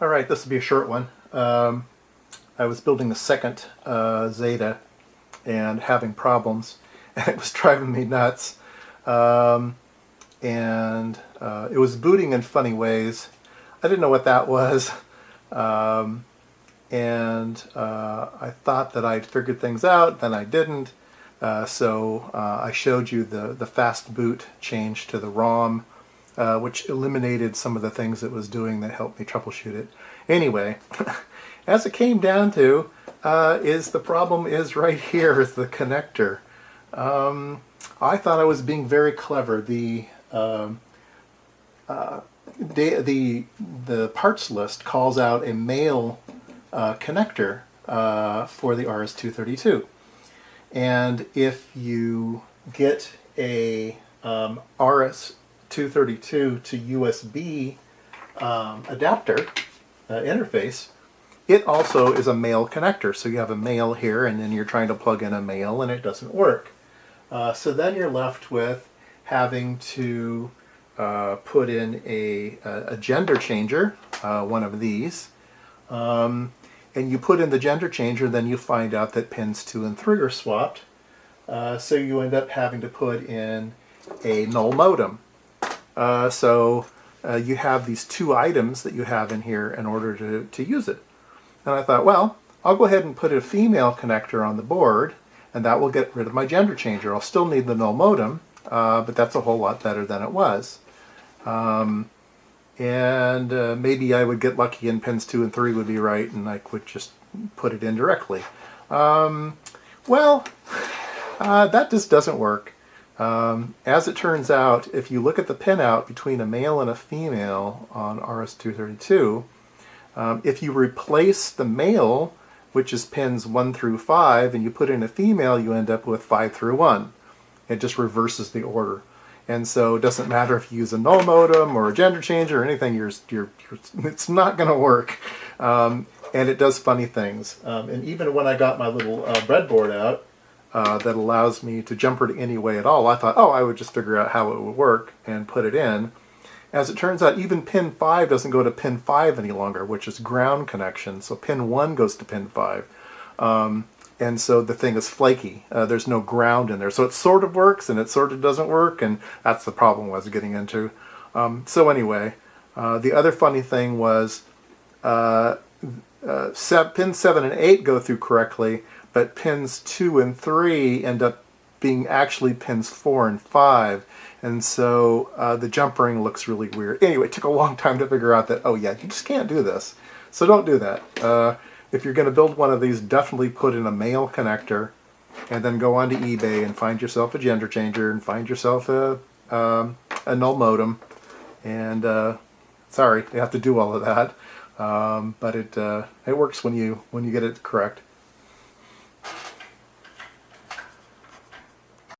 Alright, this will be a short one. I was building the second Zeta and having problems, and it was driving me nuts. It was booting in funny ways. I didn't know what that was. I thought that I'd figured things out, then I didn't. So I showed you the fast boot change to the ROM, which eliminated some of the things it was doing that helped me troubleshoot it. Anyway, as it came down to, the problem is right here, is the connector. I thought I was being very clever. The parts list calls out a male connector for the RS232. And if you get a RS232 to USB adapter interface, it also is a male connector. So you have a male here, and then you're trying to plug in a male, and it doesn't work. So then you're left with having to put in a gender changer, one of these. And you put in the gender changer, then you find out that pins 2 and 3 are swapped. So you end up having to put in a null modem. You have these two items that you have in here in order to use it. And I thought, well, I'll go ahead and put a female connector on the board, and that will get rid of my gender changer. I'll still need the null modem, but that's a whole lot better than it was. Maybe I would get lucky and pins 2 and 3 would be right, and I could just put it in directly. That just doesn't work. As it turns out, if you look at the pinout between a male and a female on RS232, if you replace the male, which is pins 1 through 5, and you put in a female, you end up with 5 through 1. It just reverses the order. And so it doesn't matter if you use a null modem or a gender changer or anything, it's not going to work. And it does funny things. And even when I got my little breadboard out that allows me to jumper it any way at all, I thought, oh, I would just figure out how it would work and put it in. As it turns out, even pin 5 doesn't go to pin 5 any longer, which is ground connection. So pin 1 goes to pin 5. And so the thing is flaky. There's no ground in there. So it sort of works and it sort of doesn't work, and that's the problem I was getting into. So anyway, the other funny thing was pins 7 and 8 go through correctly, but pins 2 and 3 end up being actually pins 4 and 5. And so the jumpering looks really weird. Anyway, it took a long time to figure out that, oh yeah, you just can't do this. So don't do that. If you're going to build one of these, definitely put in a male connector, and then go onto eBay and find yourself a gender changer and find yourself a null modem. And sorry, you have to do all of that, but it works when you get it correct.